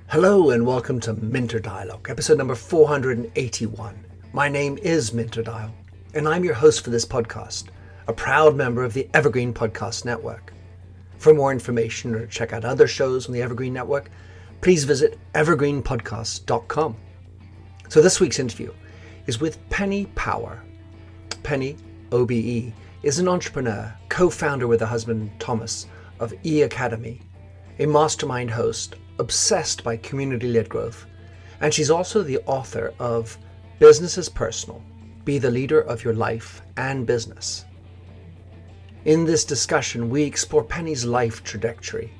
Hello and welcome to Minter Dialogue, episode number 481. My name is Minter Dial, and I'm your host for this podcast, a proud member of the Evergreen Podcast Network. For more information or to check out other shows on the Evergreen Network, please visit evergreenpodcast.com. So this week's interview is with Penny Power. Penny, OBE, is an entrepreneur, co-founder with her husband Thomas of Ecademy, a mastermind host obsessed by community-led growth, and she's also the author of Business is Personal, Be the Leader of Your Life and Business. In this discussion, we explore Penny's life trajectory,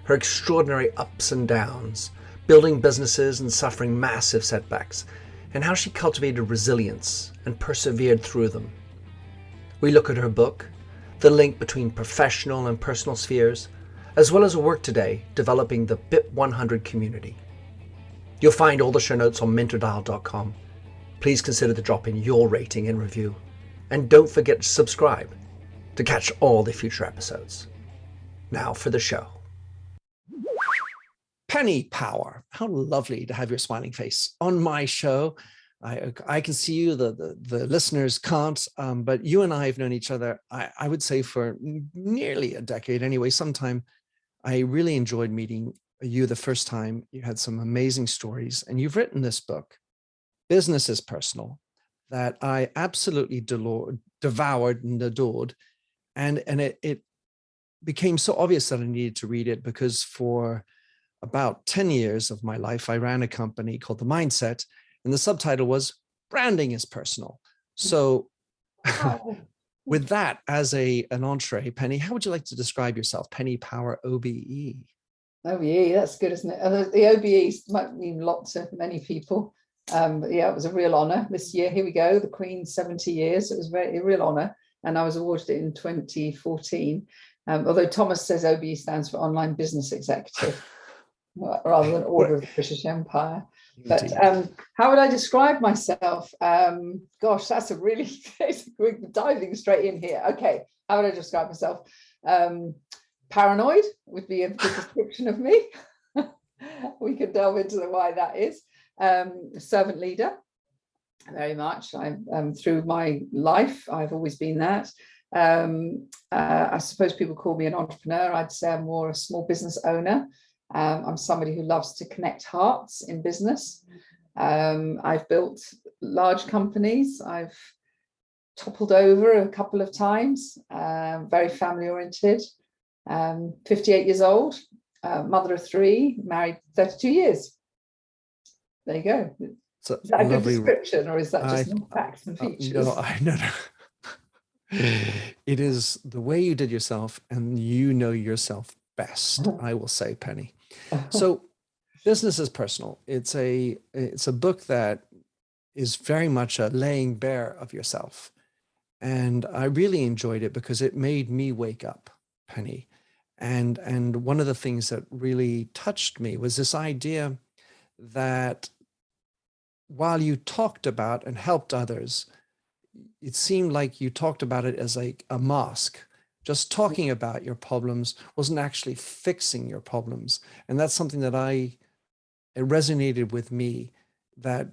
her extraordinary ups and downs, building businesses and suffering massive setbacks, and how she cultivated resilience and persevered through them. We look at her book, the link between professional and personal spheres, as well as her work today developing the BIP 100 community. You'll find all the show notes on minterdial.com. Please consider to drop in your rating and review. And don't forget to subscribe to catch all the future episodes. Now for the show. Penny Power, how lovely to have your smiling face on my show. I can see you, the listeners can't, but you and I have known each other, I would say for nearly a decade anyway. Sometime I really enjoyed meeting you the first time. You had some amazing stories, and you've written this book, Business is Personal, that I absolutely devoured and adored. And it became so obvious that I needed to read it because for about 10 years of my life, I ran a company called The Mindset, and the subtitle was Branding is Personal. So with that as an entree, Penny, how would you like to describe yourself? Penny Power OBE. OBE, that's good, isn't it? The OBE might mean lots to many people. But yeah, it was a real honor this year. Here we go, the Queen's 70 years. It was a real honor. And I was awarded it in 2014. Although Thomas says OBE stands for Online Business Executive, rather than Order of the British Empire. But how would I describe myself? Gosh, that's we're diving straight in here. Okay, how would I describe myself? Paranoid would be a good description of me. We could delve into why that is. Servant leader, very much. Through my life, I've always been that. I suppose people call me an entrepreneur. I'd say I'm more a small business owner. I'm somebody who loves to connect hearts in business. I've built large companies. I've toppled over a couple of times. Very family oriented. 58 years old, mother of 3, married 32 years. There you go. Is that a good description, or is that just facts and features? No. It is the way you did yourself, and you know yourself best, I will say, Penny. So Business is Personal. It's a book that is very much a laying bare of yourself. And I really enjoyed it because it made me wake up, Penny. And one of the things that really touched me was this idea that while you talked about and helped others, it seemed like you talked about it as like a mask. Just talking about your problems wasn't actually fixing your problems. And that's something that it resonated with me, that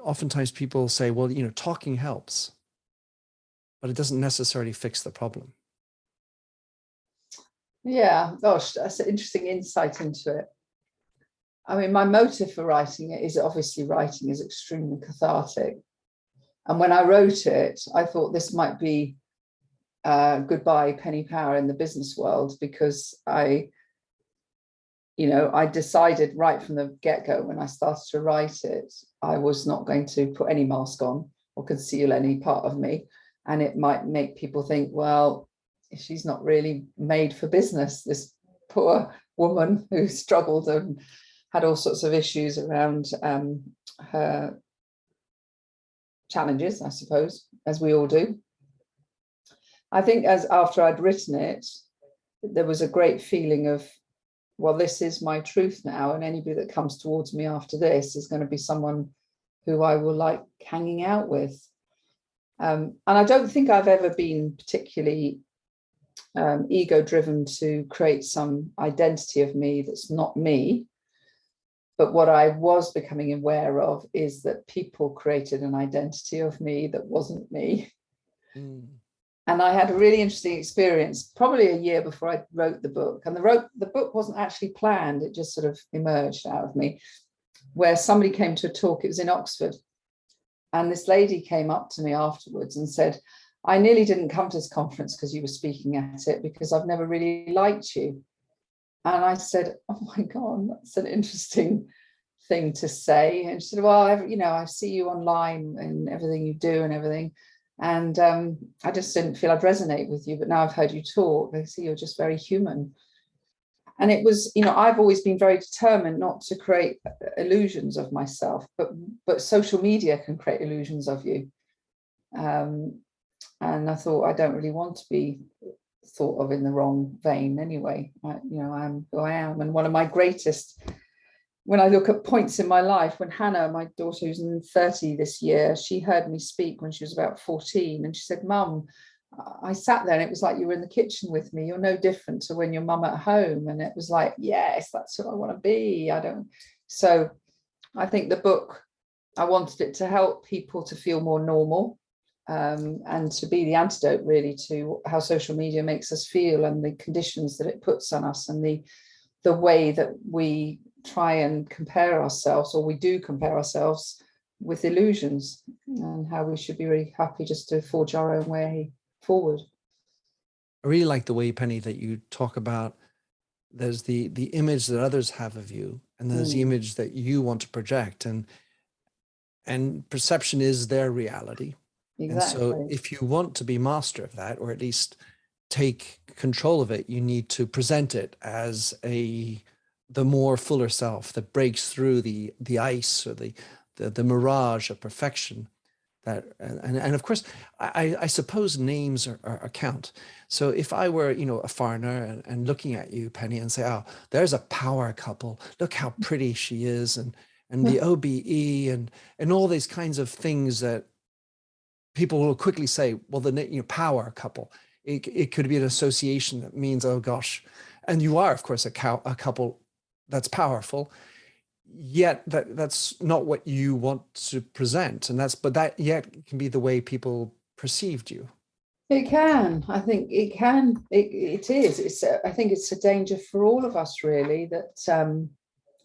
oftentimes people say, well, talking helps, but it doesn't necessarily fix the problem. Yeah, gosh, that's an interesting insight into it. I mean, my motive for writing it is obviously writing is extremely cathartic. And when I wrote it, I thought this might be goodbye Penny Power in the business world, because I decided right from the get-go when I started to write it, I was not going to put any mask on or conceal any part of me. And it might make people think, well, she's not really made for business, this poor woman who struggled and had all sorts of issues around her challenges, I suppose, as we all do. I think after I'd written it, there was a great feeling of, well, this is my truth now, and anybody that comes towards me after this is going to be someone who I will like hanging out with. And I don't think I've ever been particularly ego driven to create some identity of me that's not me. But what I was becoming aware of is that people created an identity of me that wasn't me. Mm. And I had a really interesting experience, probably a year before I wrote the book. And the book wasn't actually planned. It just sort of emerged out of me, where somebody came to a talk. It was in Oxford. And this lady came up to me afterwards and said, I nearly didn't come to this conference because you were speaking at it, because I've never really liked you. And I said, oh my God, that's an interesting thing to say. And she said, well, I see you online and everything you do and everything. And I just didn't feel I'd resonate with you. But now I've heard you talk, I see you're just very human. And it was, I've always been very determined not to create illusions of myself, but social media can create illusions of you. And I thought, I don't really want to be thought of in the wrong vein anyway. I am who I am. And one of my greatest, when I look at points in my life, when Hannah, my daughter who's in 30 this year, she heard me speak when she was about 14, and she said, Mum, I sat there and it was like you were in the kitchen with me. You're no different to when your mum at home. And it was like, yes, that's who I want to be. So I think the book, I wanted it to help people to feel more normal, and to be the antidote really to how social media makes us feel and the conditions that it puts on us, and the way that we try and compare ourselves, or we do compare ourselves with illusions, and how we should be really happy just to forge our own way forward. I really like the way, Penny, that you talk about there's the image that others have of you, and there's the image that you want to project, and perception is their reality. Exactly. And so if you want to be master of that, or at least take control of it, you need to present it as the more fuller self that breaks through the ice or the mirage of perfection. And of course, I suppose names are count. So if I were, a foreigner and looking at you, Penny, and say, oh, there's a power couple, look how pretty she is, and the OBE and all these kinds of things that people will quickly say, well, the power couple, it could be an association that means, oh gosh, and you are, of course, a couple that's powerful. Yet that's not what you want to present, but that yet can be the way people perceived you. It can. I think it can. It is. I think it's a danger for all of us, really, that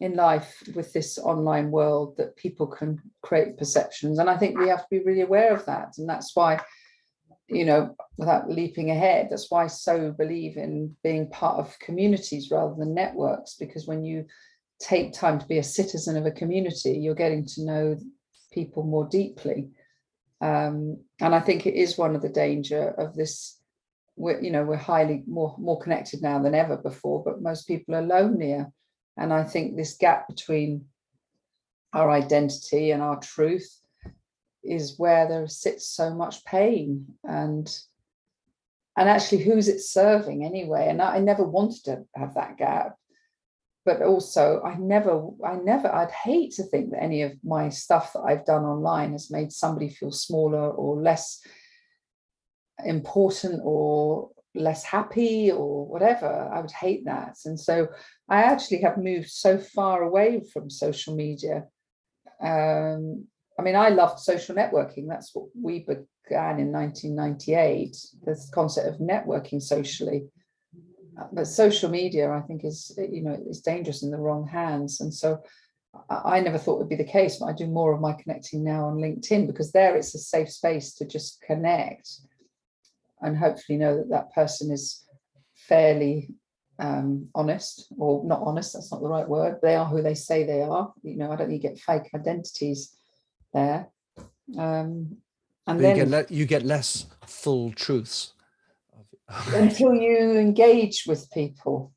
in life with this online world, that people can create perceptions, and I think we have to be really aware of that. And that's why, without leaping ahead, that's why I so believe in being part of communities rather than networks, because when you take time to be a citizen of a community, you're getting to know people more deeply. And I think it is one of the danger of this. We're highly more connected now than ever before, but most people are lonelier. And I think this gap between our identity and our truth is where there sits so much pain, and actually who's it serving anyway? And I never wanted to have that gap. But also, I'd hate to think that any of my stuff that I've done online has made somebody feel smaller or less important or less happy or whatever. I would hate that. And so I actually have moved so far away from social media. I loved social networking. That's what we began in 1998, this concept of networking socially. But social media, I think, is dangerous in the wrong hands. And so I never thought it would be the case, but I do more of my connecting now on LinkedIn, because there it's a safe space to just connect and hopefully know that person is fairly honest, or not honest, that's not the right word. They are who they say they are. I don't think you get fake identities there. And then you get less full truths. Until you engage with people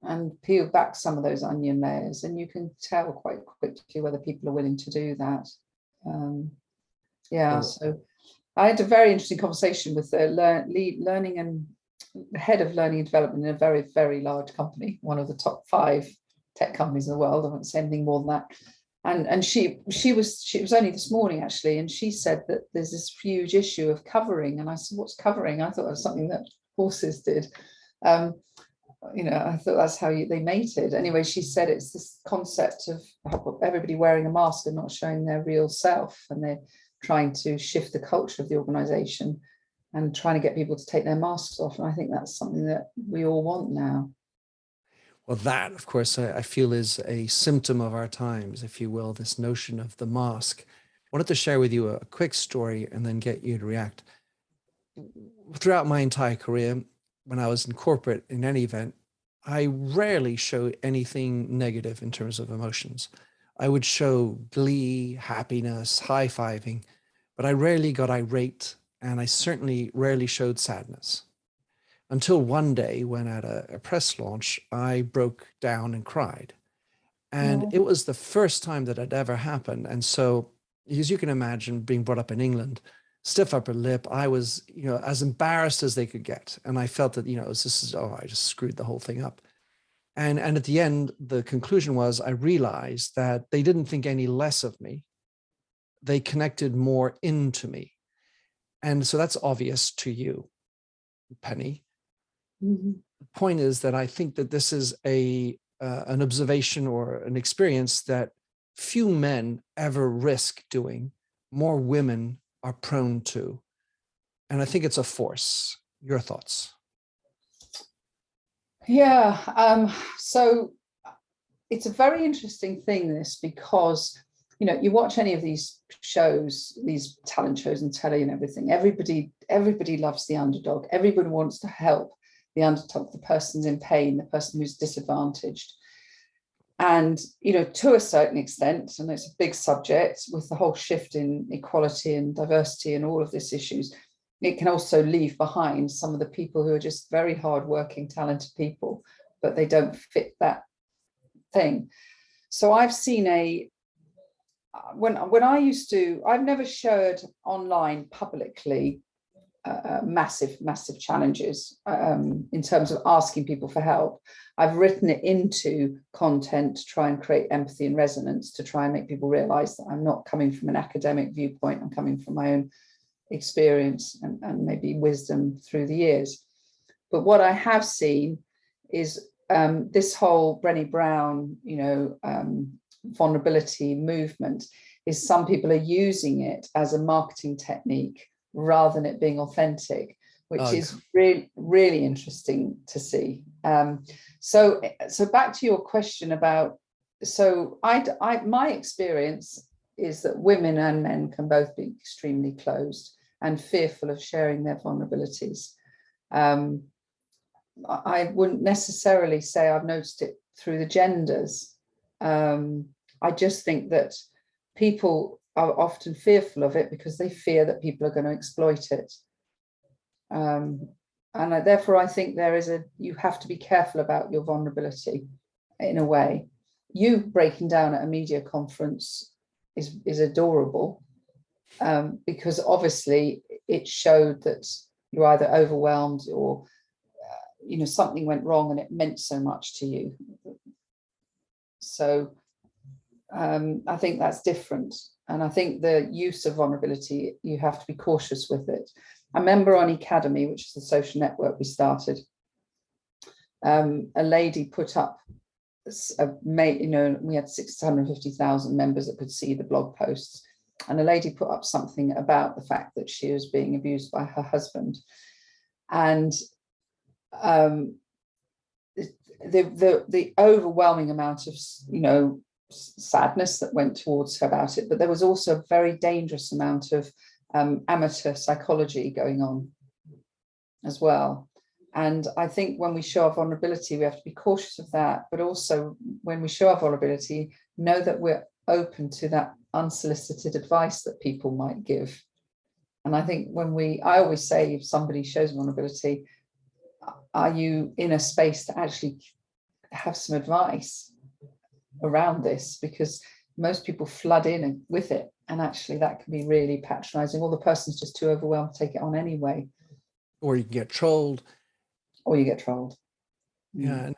and peel back some of those onion layers, and you can tell quite quickly whether people are willing to do that. So I had a very interesting conversation with the learning and the head of learning and development in a very, very large company, one of the top 5 tech companies in the world. I won't say anything more than that. And she was only this morning actually, and she said that there's this huge issue of covering. And I said, what's covering? I thought it was something that horses did. Um, I thought that's how they mated. Anyway, she said it's this concept of everybody wearing a mask and not showing their real self, and they're trying to shift the culture of the organization and trying to get people to take their masks off. And I think that's something that we all want now. Well, that, of course, I feel is a symptom of our times, if you will, this notion of the mask. I wanted to share with you a quick story and then get you to react. Throughout my entire career, when I was in corporate, in any event, I rarely showed anything negative in terms of emotions. I would show glee, happiness, high-fiving, but I rarely got irate, and I certainly rarely showed sadness. Until one day when at a press launch, I broke down and cried. And it was the first time that had ever happened. And so, as you can imagine, being brought up in England, stiff upper lip, I was, as embarrassed as they could get. And I felt that, I just screwed the whole thing up. And at the end, the conclusion was, I realized that they didn't think any less of me. They connected more into me. And so that's obvious to you, Penny. Mm-hmm. The point is that I think that this is an observation or an experience that few men ever risk doing. More women are prone to. And I think it's a force. Your thoughts? Yeah. So it's a very interesting thing, this, because, you watch any of these shows, these talent shows and telly and everything, everybody loves the underdog. Everybody wants to help the underdog, the person's in pain, the person who's disadvantaged. And, to a certain extent, and it's a big subject with the whole shift in equality and diversity and all of these issues, it can also leave behind some of the people who are just very hardworking, talented people, but they don't fit that thing. So I've seen when I've never shared online publicly massive challenges in terms of asking people for help. I've written it into content to try and create empathy and resonance, to try and make people realize that I'm not coming from an academic viewpoint. I'm coming from my own experience and maybe wisdom through the years. But what I have seen is this whole Brené Brown, vulnerability movement, is some people are using it as a marketing technique rather than it being authentic, which is really, really interesting to see. So back to your question about, my experience is that women and men can both be extremely closed and fearful of sharing their vulnerabilities. I wouldn't necessarily say I've noticed it through the genders. I just think that people are often fearful of it because they fear that people are going to exploit it. And therefore, I think you have to be careful about your vulnerability in a way. You breaking down at a media conference is adorable, because obviously it showed that you're either overwhelmed or something went wrong and it meant so much to you. So I think that's different. And I think the use of vulnerability, you have to be cautious with it. I remember on Ecademy, which is the social network we started, a lady put up we had 650,000 members that could see the blog posts. And a lady put up something about the fact that she was being abused by her husband. And the overwhelming amount of, sadness that went towards her about it, but there was also a very dangerous amount of amateur psychology going on as well. And I think when we show our vulnerability, we have to be cautious of that, but also when we show our vulnerability, know that we're open to that unsolicited advice that people might give. And I think I always say, if somebody shows vulnerability, are you in a space to actually have some advice around this? Because most people flood in with it, and actually that can be really patronizing, or the person's just too overwhelmed to take it on anyway. Or you can get trolled. Yeah.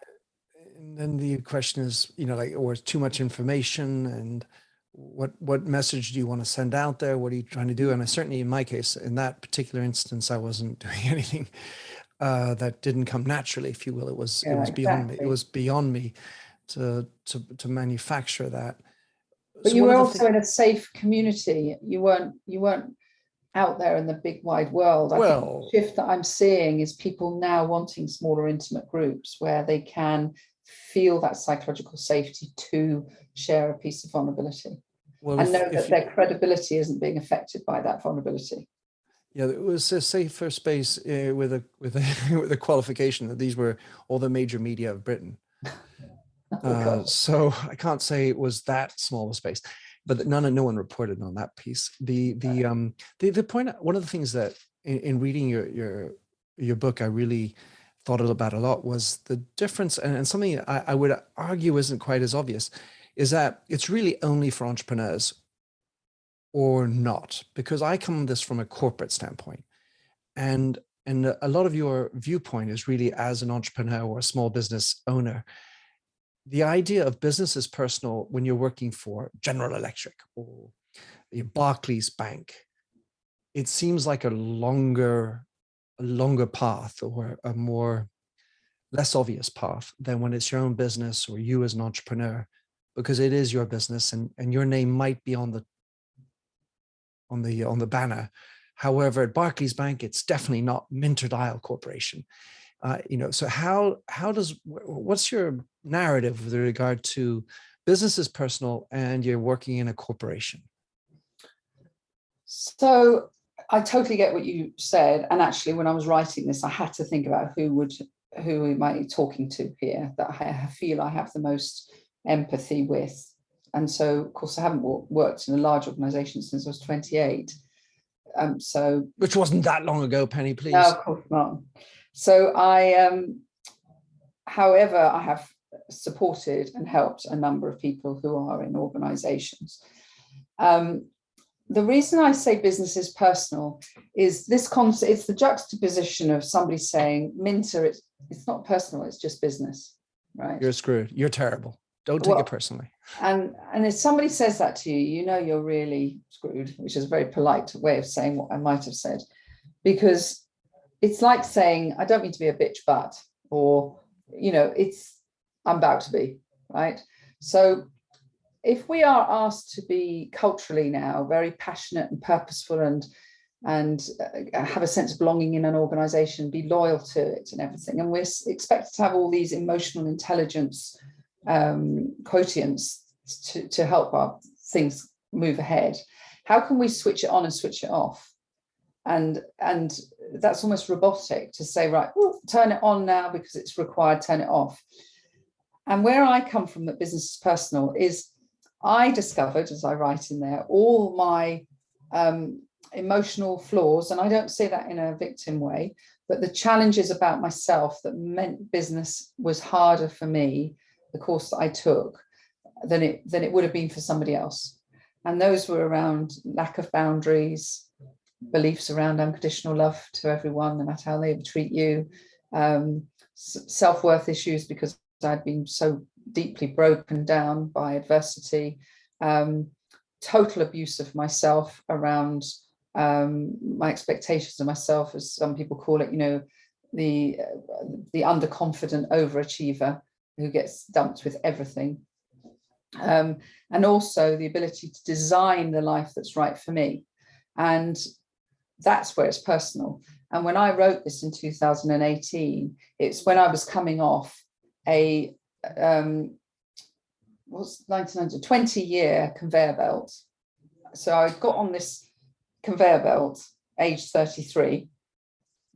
And then the question is, or too much information, and what message do you want to send out there? What are you trying to do? And I certainly, in my case, in that particular instance, I wasn't doing anything. that didn't come naturally, if you will. It was beyond me. It Exactly. was beyond me to manufacture that. But So you one were of the also in a safe community. You weren't out there in the big wide world. I think the well, shift that I'm seeing is people now wanting smaller intimate groups where they can feel that psychological safety to share a piece of vulnerability and know that their credibility isn't being affected by that vulnerability. Yeah, it was a safer space with a with a qualification that these were all the major media of Britain. Oh, So I can't say it was that small a space, but no one reported on that piece. The point, one of the things that in reading your book, I really thought about a lot was the difference, and something I would argue isn't quite as obvious, is that it's really only for entrepreneurs or not, because I come this from a corporate standpoint, and a lot of your viewpoint is really as an entrepreneur or a small business owner. The idea of business is personal when you're working for General Electric or Barclays Bank. It seems like a longer path, or a more less obvious path than when it's your own business or you as an entrepreneur, because it is your business, and your name might be on the banner. However, at Barclays Bank, it's definitely not Minter Dial Corporation. So what's your narrative with regard to business is personal and you're working in a corporation? So I totally get what you said. And actually, when I was writing this, I had to think about who am I talking to here that I feel I have the most empathy with. And so, of course, I haven't worked in a large organization since I was 28. Which wasn't that long ago, Penny, please. No, of course not. So however, I have supported and helped a number of people who are in organizations. The reason I say business is personal is this concept. It's the juxtaposition of somebody saying, Minter, it's not personal, it's just business, right? You're screwed. You're terrible. Don't take it personally. And if somebody says that to you, you know you're really screwed, which is a very polite way of saying what I might have said. Because it's like saying, I don't mean to be a bitch, but, or, I'm about to be, right? So if we are asked to be culturally now very passionate and purposeful and have a sense of belonging in an organization, be loyal to it and everything, and we're expected to have all these emotional intelligence quotients to help our things move ahead, how can we switch it on and switch it off? And that's almost robotic to say, right, turn it on now because it's required, turn it off. And where I come from, that business is personal, is I discovered, as I write in there, all my emotional flaws, and I don't say that in a victim way, but the challenges about myself that meant business was harder for me, the course that I took, than it would have been for somebody else. And those were around lack of boundaries, beliefs around unconditional love to everyone, no matter how they treat you, self-worth issues because I'd been so deeply broken down by adversity, total abuse of myself around my expectations of myself, as some people call it, the underconfident overachiever who gets dumped with everything. And also the ability to design the life that's right for me. And that's where it's personal. And when I wrote this in 2018, it's when I was coming off a 20-year conveyor belt. So I got on this conveyor belt age 33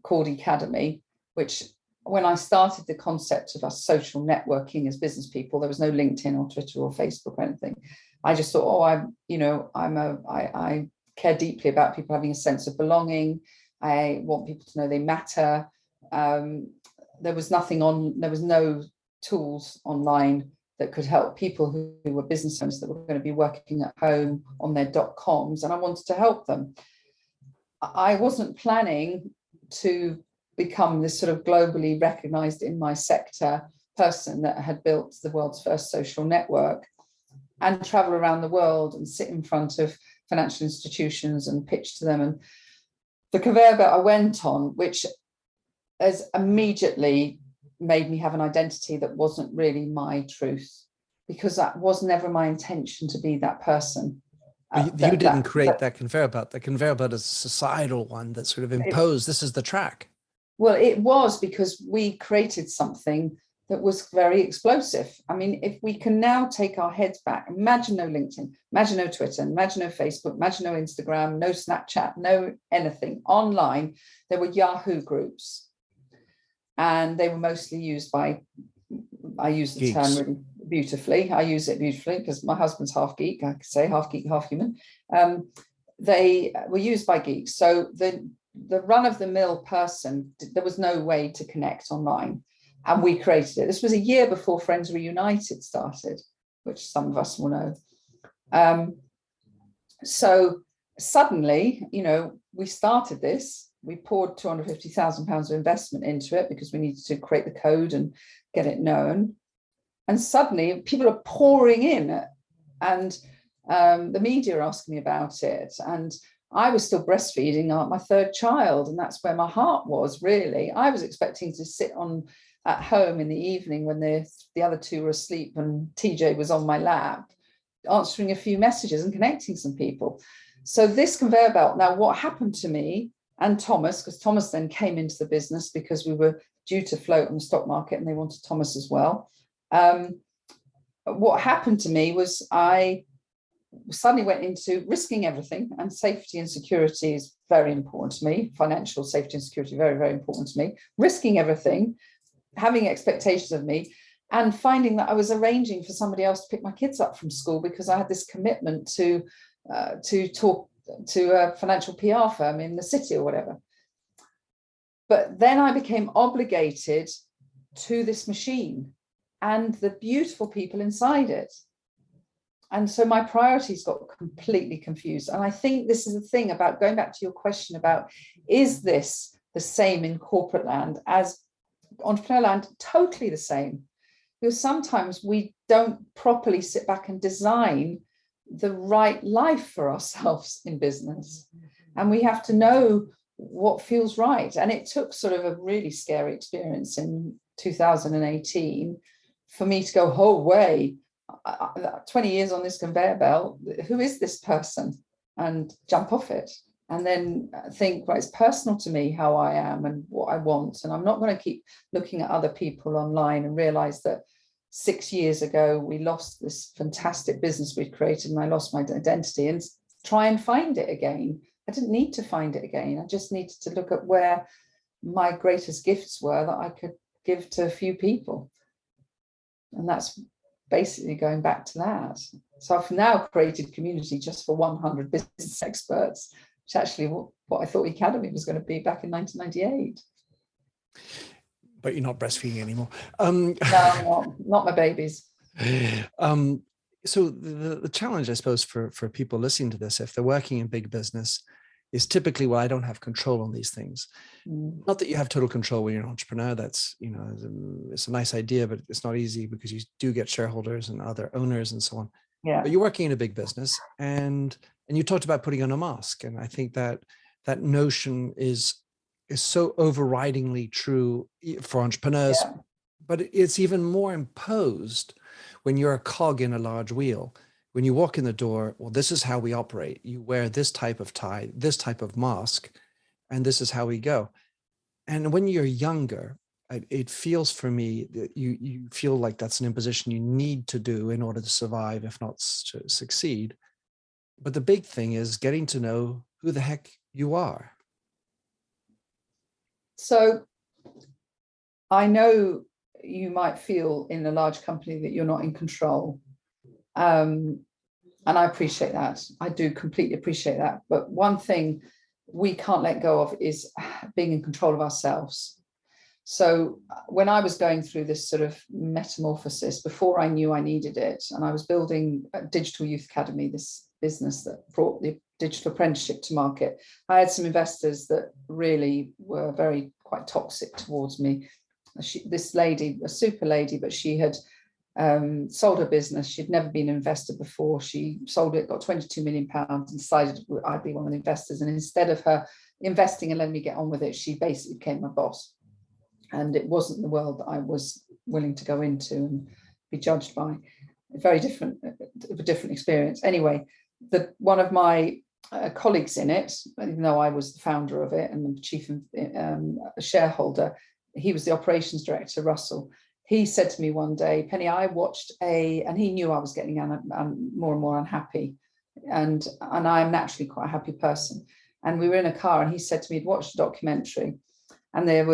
called Ecademy, which when I started the concept of us social networking as business people, there was no LinkedIn or Twitter or Facebook or anything. I just thought, I care deeply about people having a sense of belonging. I want people to know they matter. There was no tools online that could help people who were business owners that were going to be working at home on their .coms, and I wanted to help them. I wasn't planning to become this sort of globally recognized in my sector person that had built the world's first social network and travel around the world and sit in front of financial institutions and pitch to them. And the conveyor belt I went on, which has immediately made me have an identity that wasn't really my truth, because that was never my intention to be that person. You didn't create that conveyor belt. The conveyor belt is a societal one that sort of imposed, this is the track. Well, it was because we created something that was very explosive. I mean, if we can now take our heads back, imagine no LinkedIn, imagine no Twitter, imagine no Facebook, imagine no Instagram, no Snapchat, no anything. Online, there were Yahoo groups, and they were mostly used by, I use the geeks. term really beautifully. I use it beautifully because my husband's half geek, I could say half geek, half human. They were used by geeks. So the run-of-the-mill person, there was no way to connect online. And we created it. This was a year before Friends Reunited started, which some of us will know. So suddenly, we started this. We poured £250,000 of investment into it because we needed to create the code and get it known. And suddenly people are pouring in, and the media are asking me about it. And I was still breastfeeding my third child, and that's where my heart was, really. I was expecting to sit at home in the evening when the other two were asleep and TJ was on my lap, answering a few messages and connecting some people. So this conveyor belt, now what happened to me and Thomas, because Thomas then came into the business because we were due to float on the stock market and they wanted Thomas as well. What happened to me was I suddenly went into risking everything, and safety and security is very important to me. Financial safety and security, very, very important to me. Risking everything, having expectations of me, and finding that I was arranging for somebody else to pick my kids up from school because I had this commitment to talk to a financial PR firm in the city or whatever. But then I became obligated to this machine and the beautiful people inside it. And so my priorities got completely confused. And I think this is the thing about going back to your question about, is this the same in corporate land as entrepreneur land? Totally the same. Because sometimes we don't properly sit back and design the right life for ourselves in business. And we have to know what feels right. And it took sort of a really scary experience in 2018 for me to go, oh, way, 20 years on this conveyor belt, who is this person? And jump off it. And then think, well, it's personal to me how I am and what I want. And I'm not going to keep looking at other people online and realize that 6 years ago, we lost this fantastic business we'd created and I lost my identity, and try and find it again. I didn't need to find it again. I just needed to look at where my greatest gifts were that I could give to a few people. And that's basically going back to that. So I've now created community just for 100 business experts, which actually what I thought Ecademy was going to be back in 1998. But you're not breastfeeding anymore. No, not my babies. So the challenge, I suppose, for people listening to this, if they're working in big business, is typically, well, I don't have control on these things. Not that you have total control when you're an entrepreneur. That's, it's a nice idea, but it's not easy because you do get shareholders and other owners and so on. Yeah. But you're working in a big business, and you talked about putting on a mask, and I think that notion is so overridingly true for entrepreneurs, Yeah. but it's even more imposed when you're a cog in a large wheel. When you walk in the door, well, this is how we operate. You wear this type of tie, this type of mask, and this is how we go. And when you're younger, it feels for me that you feel like that's an imposition you need to do in order to survive, if not to succeed. But the big thing is getting to know who the heck you are. So I know you might feel in a large company that you're not in control. And I appreciate that. I do completely appreciate that. But one thing we can't let go of is being in control of ourselves. So when I was going through this sort of metamorphosis, before I knew I needed it, and I was building a Digital Youth Academy, this business that brought the digital apprenticeship to market, I had some investors that really were quite toxic towards me. This lady, a super lady, but she had sold her business. She'd never been an investor before. She sold it, got £22 million, and decided I'd be one of the investors. And instead of her investing and letting me get on with it, she basically became my boss. And it wasn't the world that I was willing to go into and be judged by. Very different, a different experience. Anyway, one of my colleagues in it, even though I was the founder of it and the chief shareholder, he was the operations director, Russell. He said to me one day, Penny, I watched and he knew I was getting more and more unhappy. And I'm naturally quite a happy person. And we were in a car and he said to me, he'd watched a documentary and it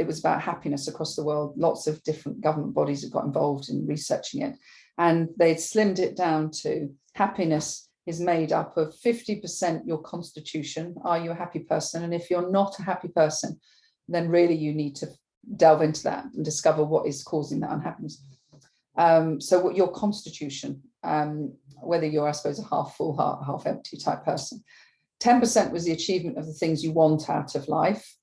was about happiness across the world. Lots of different government bodies had got involved in researching it. And they'd slimmed it down to happiness is made up of 50% your constitution. Are you a happy person? And if you're not a happy person, then really you need to delve into that and discover what is causing that unhappiness. So what your constitution, whether you're, I suppose, a half full, half empty type person. 10% was the achievement of the things you want out of life.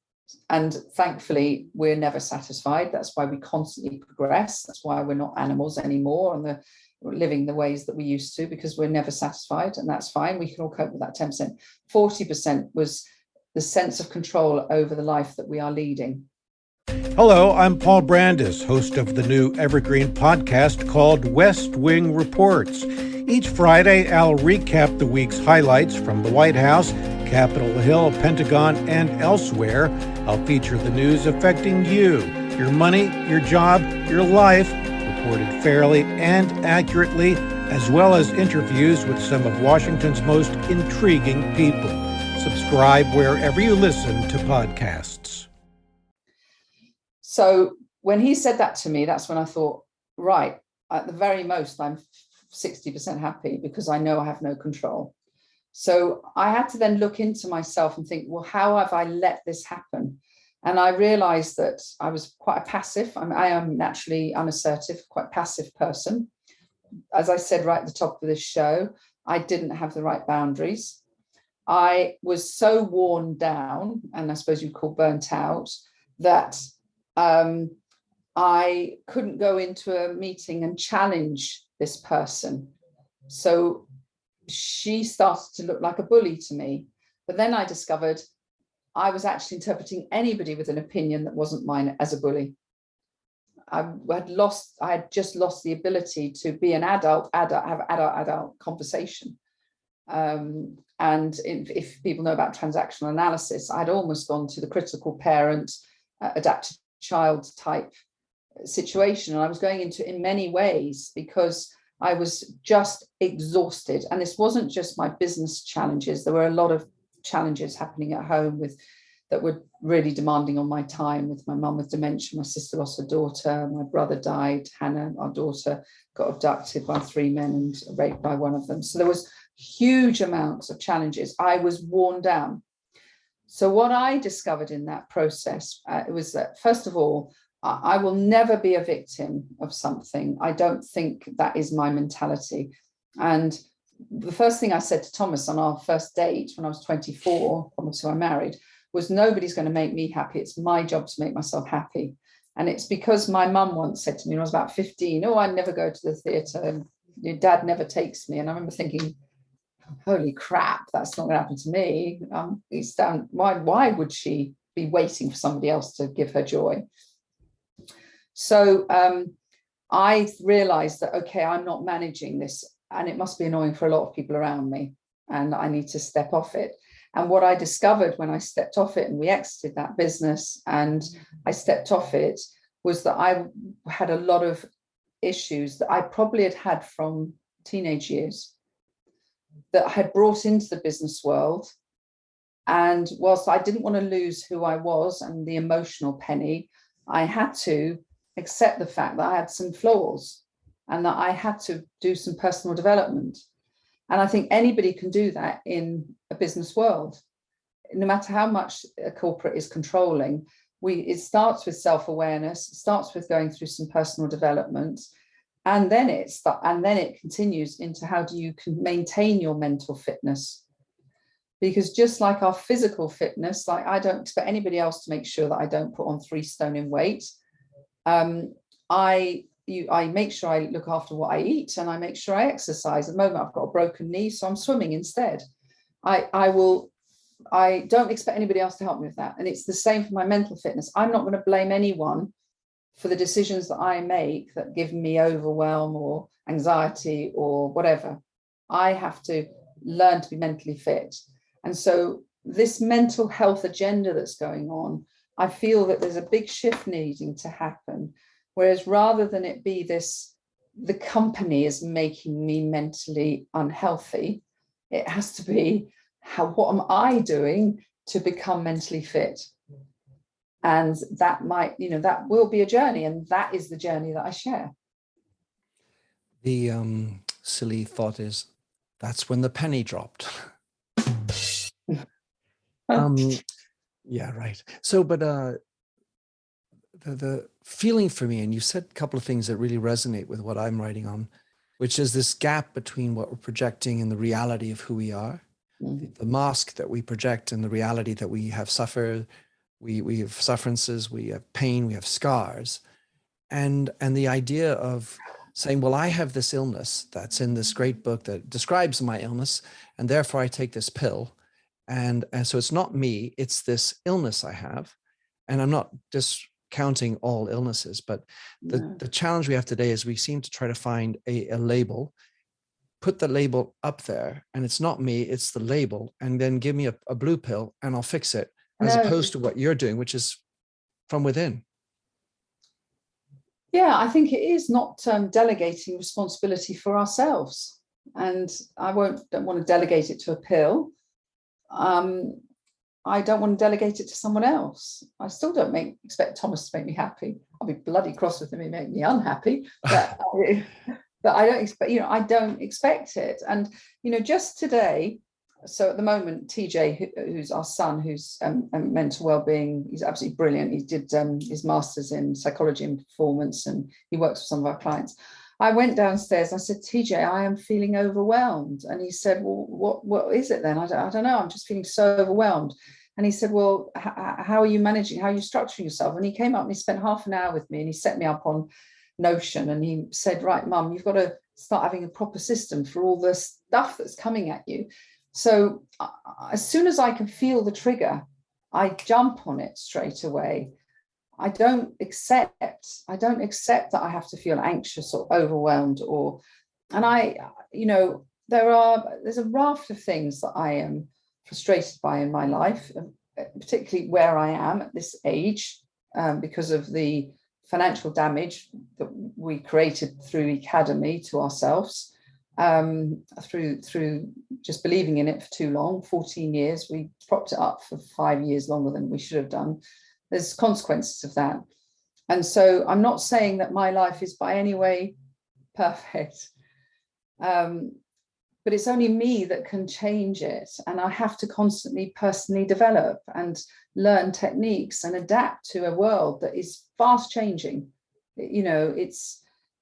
And thankfully, we're never satisfied. That's why we constantly progress. That's why we're not animals anymore and we're living the ways that we used to, because we're never satisfied. And that's fine. We can all cope with that 10%. 40% was the sense of control over the life that we are leading. Hello, I'm Paul Brandis, host of the new Evergreen podcast called West Wing Reports. Each Friday, I'll recap the week's highlights from the White House, Capitol Hill, Pentagon, and elsewhere. I'll feature the news affecting you, your money, your job, your life, reported fairly and accurately, as well as interviews with some of Washington's most intriguing people. Subscribe wherever you listen to podcasts. So when he said that to me, that's when I thought, right, at the very most, I'm 60% happy because I know I have no control. So I had to then look into myself and think, well, how have I let this happen? And I realized that I was quite a passive. I am naturally unassertive, quite passive person. As I said right at the top of this show, I didn't have the right boundaries. I was so worn down, and I suppose you'd call burnt out, that I couldn't go into a meeting and challenge this person. So she started to look like a bully to me. But then I discovered I was actually interpreting anybody with an opinion that wasn't mine as a bully. I had just lost the ability to be an adult, have adult conversation. And if people know about transactional analysis, I'd almost gone to the critical parent, adaptive child type situation. And I was going into in many ways because I was just exhausted. And this wasn't just my business challenges. There were a lot of challenges happening at home that were really demanding on my time, with my mum with dementia, my sister lost her daughter, my brother died, Hannah, our daughter, got abducted by 3 men and raped by one of them. So there was huge amounts of challenges. I was worn down. So what I discovered in that process was that, first of all, I will never be a victim of something. I don't think that is my mentality. And the first thing I said to Thomas on our first date when I was 24, Thomas, who I married, was nobody's going to make me happy. It's my job to make myself happy. And it's because my mum once said to me when I was about 15, oh, I never go to the theatre. Your dad never takes me. And I remember thinking, holy crap, that's not going to happen to me. Why would she be waiting for somebody else to give her joy? So I realized that, okay, I'm not managing this, and it must be annoying for a lot of people around me, and I need to step off it. And what I discovered when I stepped off it and we exited that business and I stepped off it was that I had a lot of issues that I probably had from teenage years that I had brought into the business world. And whilst I didn't want to lose who I was and the emotional Penny, I had to accept the fact that I had some flaws and that I had to do some personal development. And I think anybody can do that in a business world. No matter how much a corporate is controlling, it starts with self-awareness, it starts with going through some personal development, and then it continues into how do you can maintain your mental fitness. Because just like our physical fitness, like I don't expect anybody else to make sure that I don't put on 3 stone in weight. I make sure I look after what I eat and I make sure I exercise. At the moment, I've got a broken knee, so I'm swimming instead. I will I don't expect anybody else to help me with that. And it's the same for my mental fitness. I'm not going to blame anyone for the decisions that I make that give me overwhelm or anxiety or whatever. I have to learn to be mentally fit. And so this mental health agenda that's going on, I feel that there's a big shift needing to happen. Whereas rather than it be this, the company is making me mentally unhealthy, it has to be, what am I doing to become mentally fit? And that might, that will be a journey, and that is the journey that I share. The silly thought is, that's when the penny dropped. Yeah, right. So, but the feeling for me, and you said a couple of things that really resonate with what I'm writing on, which is this gap between what we're projecting and the reality of who we are, the mask that we project and the reality that we have suffered. We have sufferances, we have pain, we have scars, and the idea of saying, well, I have this illness that's in this great book that describes my illness, and therefore I take this pill, and so it's not me, it's this illness I have, and I'm not discounting all illnesses, but the challenge we have today is we seem to try to find a label, put the label up there, and it's not me, it's the label, and then give me a blue pill and I'll fix it. As opposed to what you're doing, which is from within. Yeah, I think it is not delegating responsibility for ourselves. And I don't want to delegate it to a pill. I don't want to delegate it to someone else. I still don't expect Thomas to make me happy. I'll be bloody cross with him, he'd make me unhappy. But, but I don't expect, I don't expect it. And, just today, so at the moment, TJ, who's our son, who's mental wellbeing, he's absolutely brilliant. He did his master's in psychology and performance, and he works with some of our clients. I went downstairs. I said, TJ, I am feeling overwhelmed. And he said, well, what is it then? I don't know. I'm just feeling so overwhelmed. And he said, well, how are you managing? How are you structuring yourself? And he came up and he spent half an hour with me, and he set me up on Notion. And he said, right, Mum, you've got to start having a proper system for all the stuff that's coming at you. So as soon as I can feel the trigger, I jump on it straight away. I don't accept that I have to feel anxious or overwhelmed, there's a raft of things that I am frustrated by in my life, particularly where I am at this age, because of the financial damage that we created through Ecademy to ourselves. Through just believing in it for too long, 14 years, we propped it up for 5 years longer than we should have done. There's consequences of that. And so I'm not saying that my life is by any way perfect, but it's only me that can change it. And I have to constantly personally develop and learn techniques and adapt to a world that is fast changing.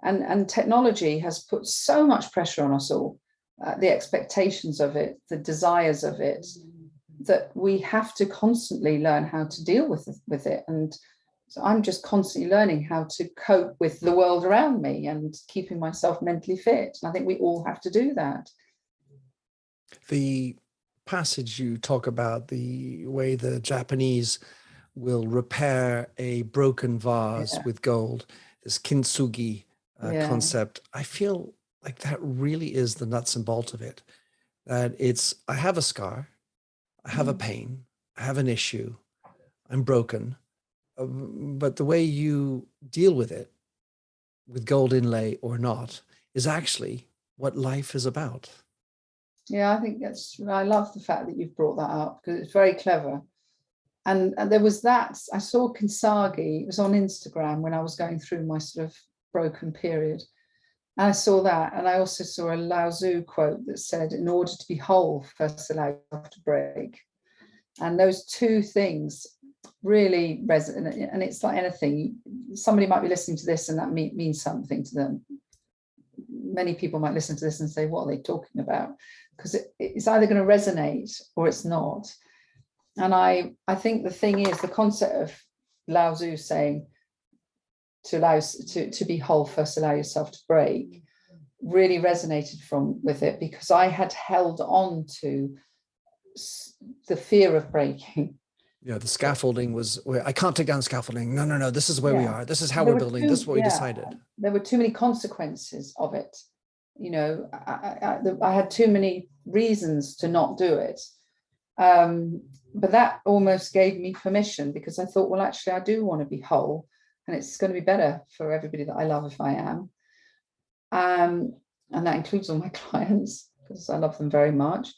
And technology has put so much pressure on us all, the expectations of it, the desires of it, that we have to constantly learn how to deal with it. And so I'm just constantly learning how to cope with the world around me and keeping myself mentally fit. And I think we all have to do that. The passage you talk about, the way the Japanese will repair a broken vase with gold, this kintsugi concept, I feel like that really is the nuts and bolts of it. That I have a scar, I have a pain, I have an issue, I'm broken, but the way you deal with it, with gold inlay or not, is actually what life is about. Yeah, I think I love the fact that you've brought that up, because it's very clever. And there was that, I saw Kintsugi, it was on Instagram when I was going through my sort of broken period. And I saw that, and I also saw a Lao Tzu quote that said, in order to be whole, first allow yourself to break. And those two things really resonate. And it's like anything, somebody might be listening to this and that means something to them. Many people might listen to this and say, what are they talking about? Because it's either going to resonate or it's not. And I think the thing is, the concept of Lao Tzu saying, to be whole, first allow yourself to break, really resonated with it, because I had held on to the fear of breaking. Yeah, the scaffolding was where I can't take down scaffolding. No. This is where we are. This is how we're building. This is what we decided. There were too many consequences of it. I had too many reasons to not do it. But that almost gave me permission, because I thought, well, actually, I do want to be whole, and it's going to be better for everybody that I love if I am. And that includes all my clients, because I love them very much.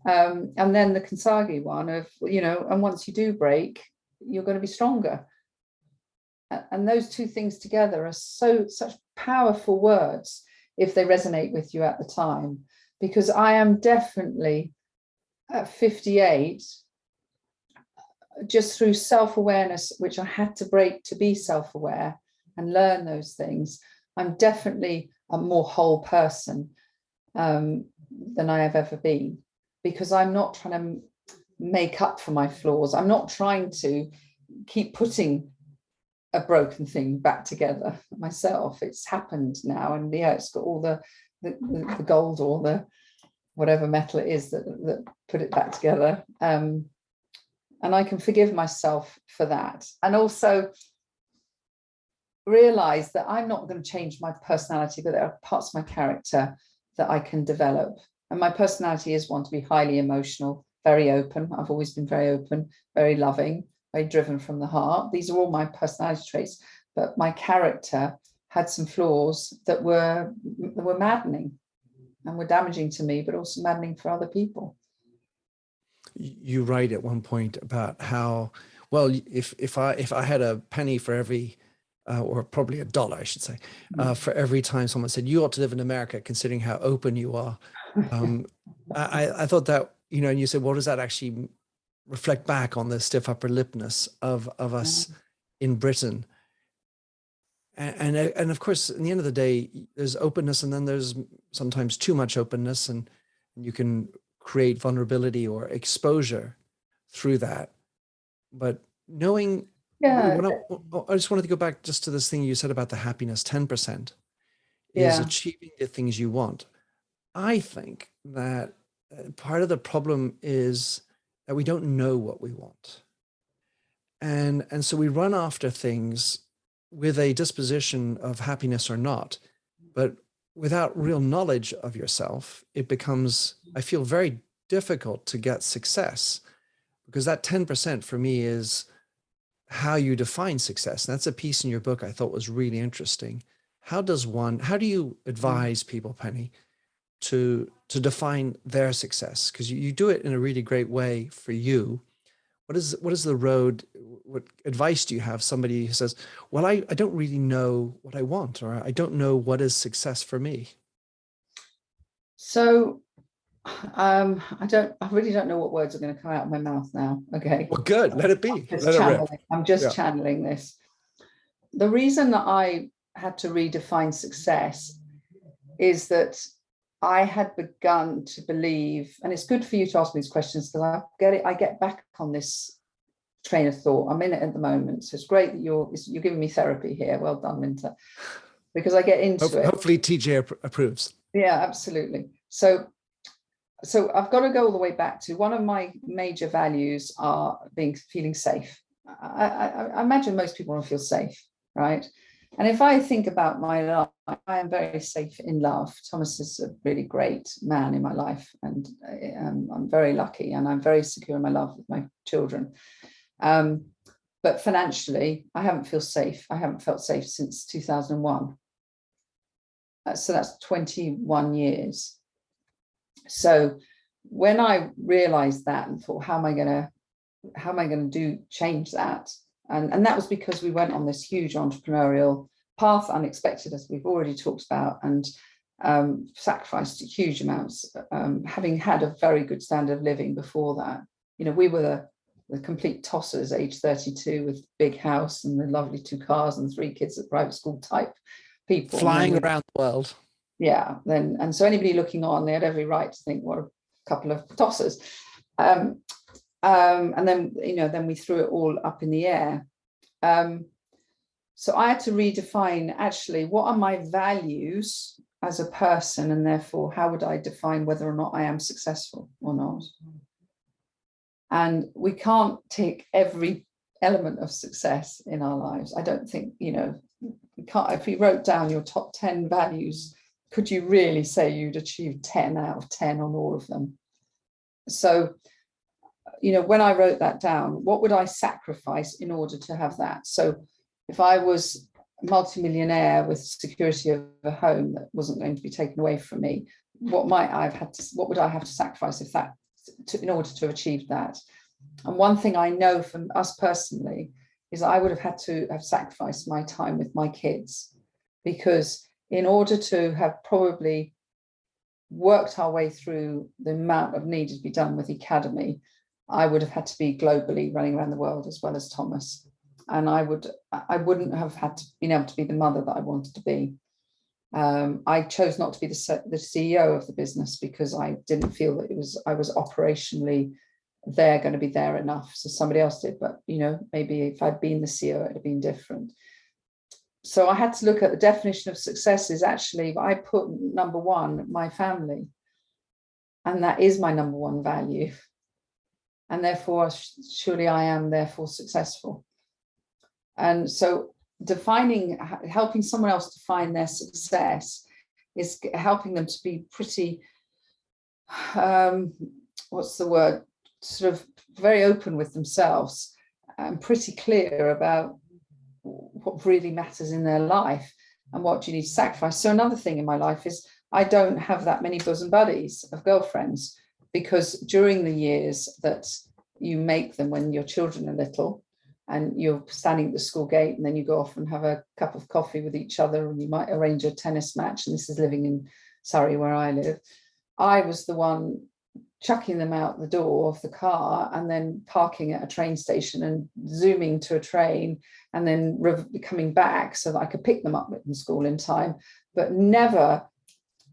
And then the Kintsugi one of, and once you do break, you're going to be stronger. And those two things together are such powerful words if they resonate with you at the time, because I am definitely at 58, just through self-awareness, which I had to break to be self-aware and learn those things, I'm definitely a more whole person than I have ever been, because I'm not trying to make up for my flaws. I'm not trying to keep putting a broken thing back together myself. It's happened now, and it's got all the gold or the whatever metal it is that put it back together. And I can forgive myself for that, and also realize that I'm not going to change my personality, but there are parts of my character that I can develop. And my personality is one to be highly emotional, very open. I've always been very open, very loving, very driven from the heart. These are all my personality traits, but my character had some flaws that were maddening and were damaging to me, but also maddening for other people. You write at one point about how, well, if I had a penny for every, or probably $1, I should say, for every time someone said, you ought to live in America, considering how open you are. I thought that, and you said, well, does that actually reflect back on the stiff upper lipness of us in Britain? And of course, in the end of the day, there's openness, and then there's sometimes too much openness, and you can create vulnerability or exposure through that. But knowing, I just wanted to go back just to this thing you said about the happiness, 10% is achieving the things you want. I think that part of the problem is that we don't know what we want. And so we run after things with a disposition of happiness or not, but without real knowledge of yourself, it becomes, I feel, very difficult to get success, because that 10% for me is how you define success. And that's a piece in your book I thought was really interesting. How do you advise people, Penny, to define their success? Because you do it in a really great way for you. What is the road? What advice do you have? Somebody who says, well, I don't really know what I want, or I don't know what is success for me. So I really don't know what words are going to come out of my mouth now. Okay. Well, good. Let it be. I'm just channeling this. The reason that I had to redefine success is that I had begun to believe, and it's good for you to ask me these questions, because I get back on this train of thought. I'm in it at the moment. So it's great that you're giving me therapy here. Well done, Minter. Because I get into it. Hopefully TJ approves. Yeah, absolutely. So I've got to go all the way back to one of my major values are feeling safe. I imagine most people want to feel safe, right? And if I think about my life, I am very safe in love. Thomas is a really great man in my life, and I'm very lucky, and I'm very secure in my love with my children. But financially, I haven't felt safe since 2001. So that's 21 years. So when I realized that and thought, how am I going to change that? And that was because we went on this huge entrepreneurial path, unexpected, as we've already talked about, and sacrificed huge amounts, having had a very good standard of living before that. We were the complete tossers, age 32, with big house and the lovely 2 cars and 3 kids at private school type people. Flying around the world. Yeah. And so anybody looking on, they had every right to think, what a couple of tossers. And then, then we threw it all up in the air. So I had to redefine, actually, what are my values as a person, and therefore, how would I define whether or not I am successful or not? And we can't tick every element of success in our lives. I don't think, we can't. If you wrote down your top 10 values, could you really say you'd achieved 10 out of 10 on all of them? So, when I wrote that down, what would I sacrifice in order to have that? So if I was a multimillionaire with security of a home that wasn't going to be taken away from me, what would I have to sacrifice in order to achieve that? And one thing I know from us personally is I would have had to have sacrificed my time with my kids, because in order to have probably worked our way through the amount of needed to be done with Ecademy, I would have had to be globally running around the world as well as Thomas. And I wouldn't have had to been able to be the mother that I wanted to be. I chose not to be the CEO of the business because I didn't feel that I was operationally going to be there enough. So somebody else did, but maybe if I'd been the CEO, it'd have been different. So I had to look at the definition of success. Is actually, I put number one, my family. And that is my number one value. And therefore, surely I am therefore successful. And so helping someone else define their success is helping them to be pretty, sort of very open with themselves and pretty clear about what really matters in their life and what you need to sacrifice. So another thing in my life is I don't have that many bosom buddies of girlfriends, because during the years that you make them when your children are little and you're standing at the school gate and then you go off and have a cup of coffee with each other and you might arrange a tennis match, and this is living in Surrey where I live, I was the one chucking them out the door of the car and then parking at a train station and zooming to a train and then coming back so that I could pick them up from school in time, but never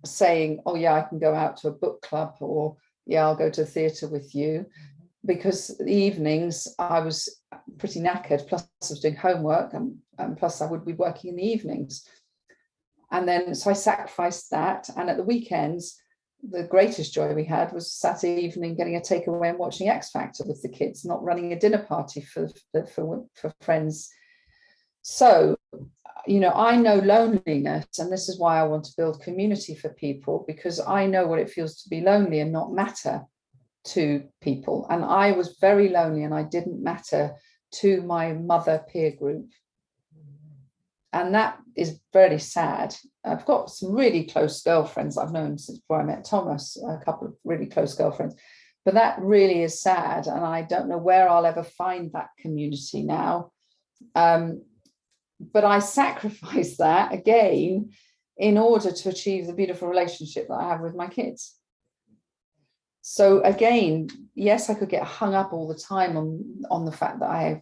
saying, oh yeah, I can go out to a book club, or yeah, I'll go to the theatre with you, because the evenings I was pretty knackered, plus I was doing homework, and plus I would be working in the evenings. And then, so I sacrificed that. And at the weekends, the greatest joy we had was Saturday evening getting a takeaway and watching X Factor with the kids, not running a dinner party for friends. So, I know loneliness, and this is why I want to build community for people, because I know what it feels to be lonely and not matter to people. And I was very lonely and I didn't matter to my mother peer group. And that is very sad. I've got some really close girlfriends I've known since before I met Thomas, a couple of really close girlfriends, but that really is sad. And I don't know where I'll ever find that community now. But I sacrificed that again in order to achieve the beautiful relationship that I have with my kids. So again, yes, I could get hung up all the time on the fact that I,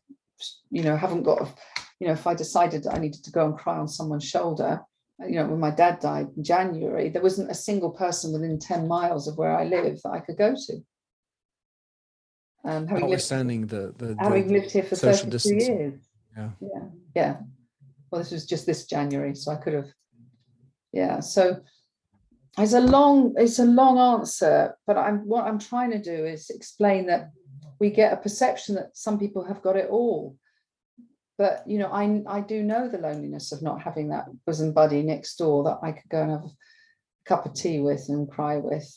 haven't got, if I decided that I needed to go and cry on someone's shoulder, when my dad died in January, there wasn't a single person within 10 miles of where I live that I could go to. Having lived here for 32 years. Yeah. Well, this was just this January, so I could have. Yeah. So it's a long answer, but what I'm trying to do is explain that we get a perception that some people have got it all. But, I do know the loneliness of not having that bosom buddy next door that I could go and have a cup of tea with and cry with.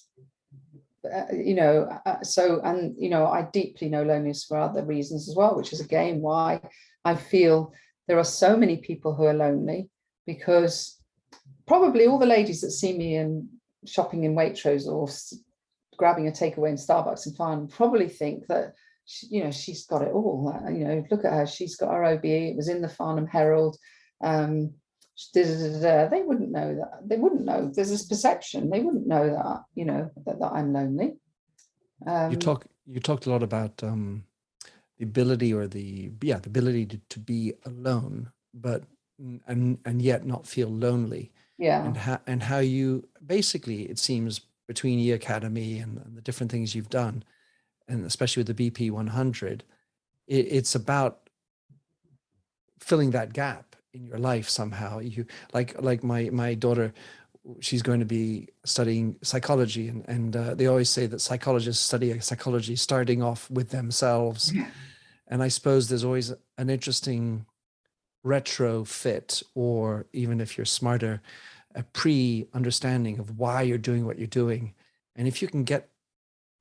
I deeply know loneliness for other reasons as well, which is again why I feel there are so many people who are lonely, because probably all the ladies that see me in shopping in Waitrose or grabbing a takeaway in Starbucks and Farnham probably think that, she's got it all. Look at her, she's got her OBE, it was in the Farnham Herald. They wouldn't know that. They wouldn't know. There's this perception. They wouldn't know that, that I'm lonely. You talked a lot about the ability to be alone, but and yet not feel lonely. Yeah. And how you basically, it seems, between Ecademy and the different things you've done, and especially with the BP 100, it's about filling that gap in your life somehow. You like my daughter she's going to be studying psychology, and they always say that psychologists study psychology starting off with themselves. Yeah. And I suppose there's always an interesting retrofit, or even if you're smarter, a pre-understanding of why you're doing what you're doing. And if you can get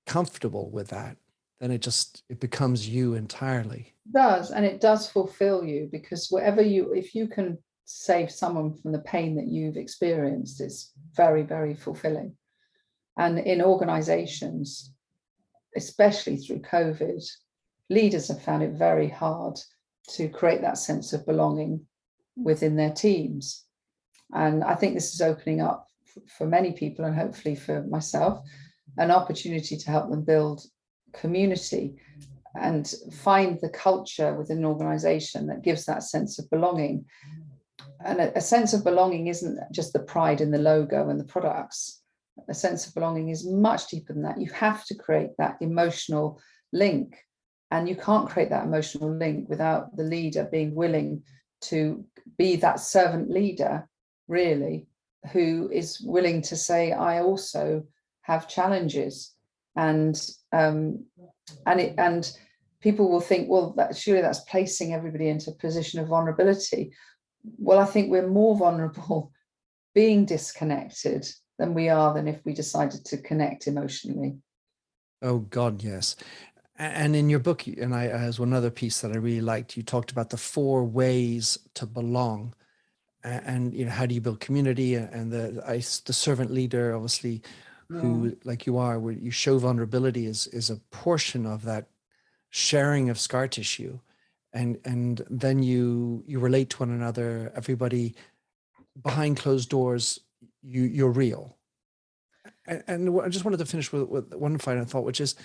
comfortable with that, then it becomes you entirely. It does, and it does fulfill you, because if you can save someone from the pain that you've experienced, it's very, very fulfilling. And in organizations, especially through COVID, leaders have found it very hard to create that sense of belonging within their teams. And I think this is opening up for many people, and hopefully for myself, an opportunity to help them build community and find the culture within an organization that gives that sense of belonging. And a sense of belonging isn't just the pride in the logo and the products. A sense of belonging is much deeper than that. You have to create that emotional link, and you can't create that emotional link without the leader being willing to be that servant leader, really, who is willing to say, I also have challenges. And people will think, well, surely that's placing everybody into a position of vulnerability. Well, I think we're more vulnerable being disconnected than if we decided to connect emotionally. Oh God, yes. And in your book, and as one other piece that I really liked, you talked about the 4 ways to belong. And how do you build community, and the servant leader, obviously, who, like you are, where you show vulnerability is a portion of that sharing of scar tissue, and then you relate to one another. Everybody behind closed doors, you're real. And I just wanted to finish with one final thought, which is,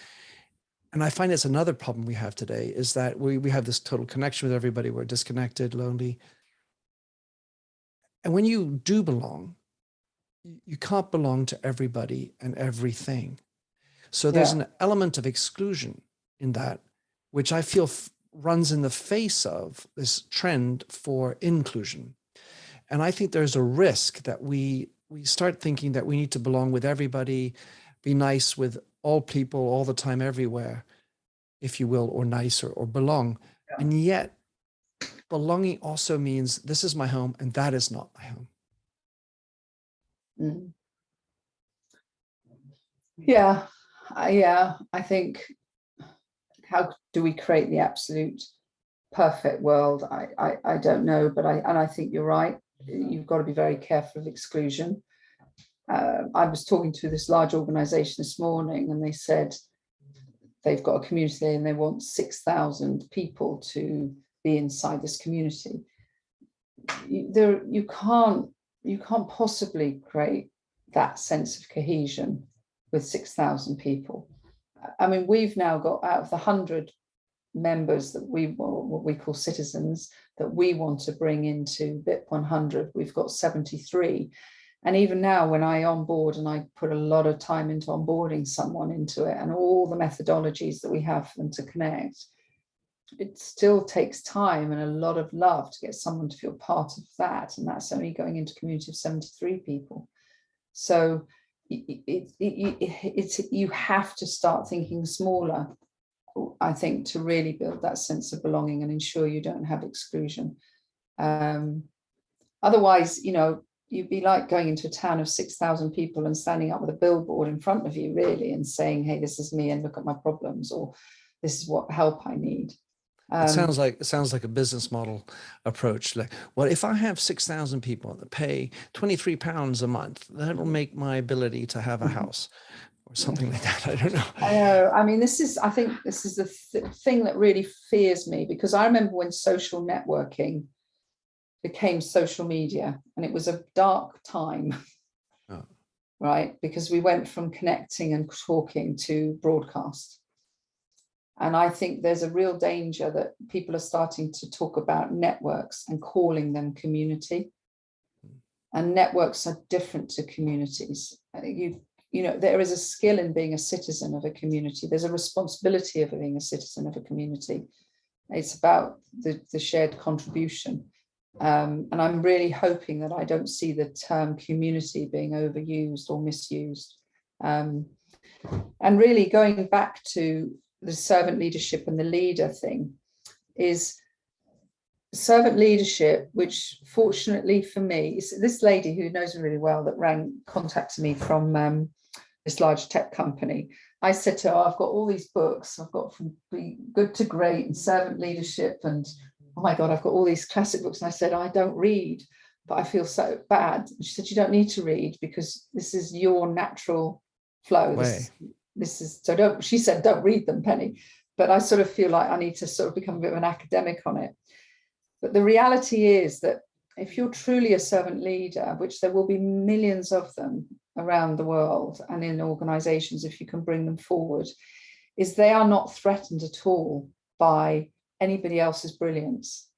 and I find it's another problem we have today, is that we have this total connection with everybody. We're disconnected, lonely. And when you do belong, you can't belong to everybody and everything. So there's an element of exclusion in that, which I feel runs in the face of this trend for inclusion. And I think there's a risk that we start thinking that we need to belong with everybody, be nice with all people all the time, everywhere, if you will, or nice or belong. Yeah. And yet belonging also means this is my home and that is not my home. Mm. Yeah. I think, how do we create the absolute perfect world? I don't know, but I think you're right. You've got to be very careful of exclusion. I was talking to this large organization this morning, and they said they've got a community and they want 6,000 people to be inside this community. You can't possibly create that sense of cohesion with 6,000 people. I mean, we've now got, out of the 100 members that what we call citizens, that we want to bring into BIP 100, we've got 73. And even now, when I onboard, and I put a lot of time into onboarding someone into it, and all the methodologies that we have for them to connect, it still takes time and a lot of love to get someone to feel part of that. And that's only going into a community of 73 people. So you have to start thinking smaller, I think, to really build that sense of belonging and ensure you don't have exclusion. Otherwise, you'd be like going into a town of 6,000 people and standing up with a billboard in front of you, really, and saying, hey, this is me and look at my problems, or this is what help I need. It sounds like a business model approach. Like, well, if I have 6,000 people that pay £23 a month, that'll make my ability to have a house or something like that. I don't know. I know. I mean, I think this is the thing that really fears me, because I remember when social networking became social media, and it was a dark time, right? Because we went from connecting and talking to broadcast. And I think there's a real danger that people are starting to talk about networks and calling them community. And networks are different to communities. There is a skill in being a citizen of a community. There's a responsibility of being a citizen of a community. It's about the shared contribution. And I'm really hoping that I don't see the term community being overused or misused. And really going back to the servant leadership and the leader thing is servant leadership, which fortunately for me, this lady who knows me really well that contacted me from this large tech company. I said to her, I've got all these books. I've got from Good to Great and Servant Leadership. And oh my God, I've got all these classic books. And I said, I don't read, but I feel so bad. And she said, you don't need to read because this is your natural flow. This is so don't, she said, don't read them, Penny. But I sort of feel like I need to sort of become a bit of an academic on it. But the reality is that if you're truly a servant leader, which there will be millions of them around the world and in organizations, if you can bring them forward, is they are not threatened at all by anybody else's brilliance,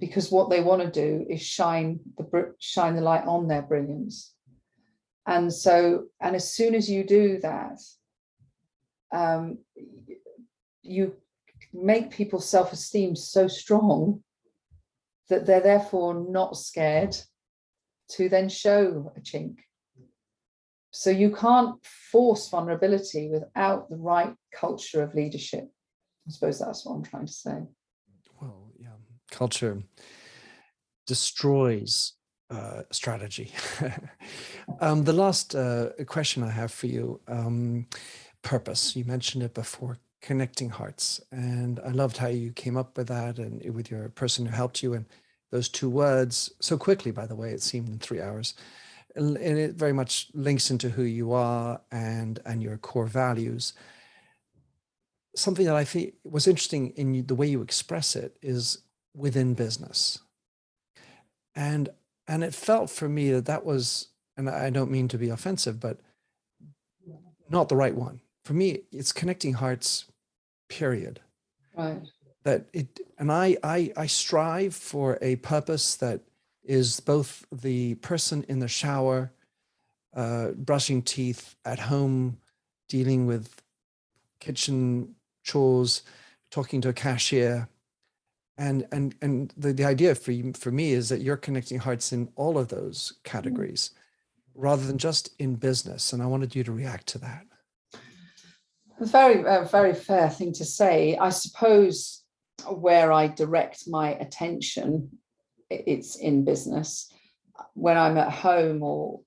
because what they want to do is shine the light on their brilliance. And so, and as soon as you do that, you make people's self-esteem so strong that they're therefore not scared to then show a chink. So you can't force vulnerability without the right culture of leadership. I suppose that's what I'm trying to say. Well, yeah, culture destroys strategy. The last question I have for you, purpose. You mentioned it before, connecting hearts. And I loved how you came up with that and with your person who helped you. And those two words so quickly, by the way, it seemed in 3 hours. And it very much links into who you are and your core values. Something that I think was interesting in the way you express it is within business. And it felt for me that was, and I don't mean to be offensive, but not the right one. For me, it's connecting hearts, period. Right. That it, and I strive for a purpose that is both the person in the shower, brushing teeth, at home, dealing with kitchen chores, talking to a cashier. And the idea for me is that you're connecting hearts in all of those categories rather than just in business. And I wanted you to react to that. A very fair thing to say. I suppose where I direct my attention, it's in business. When I'm at home or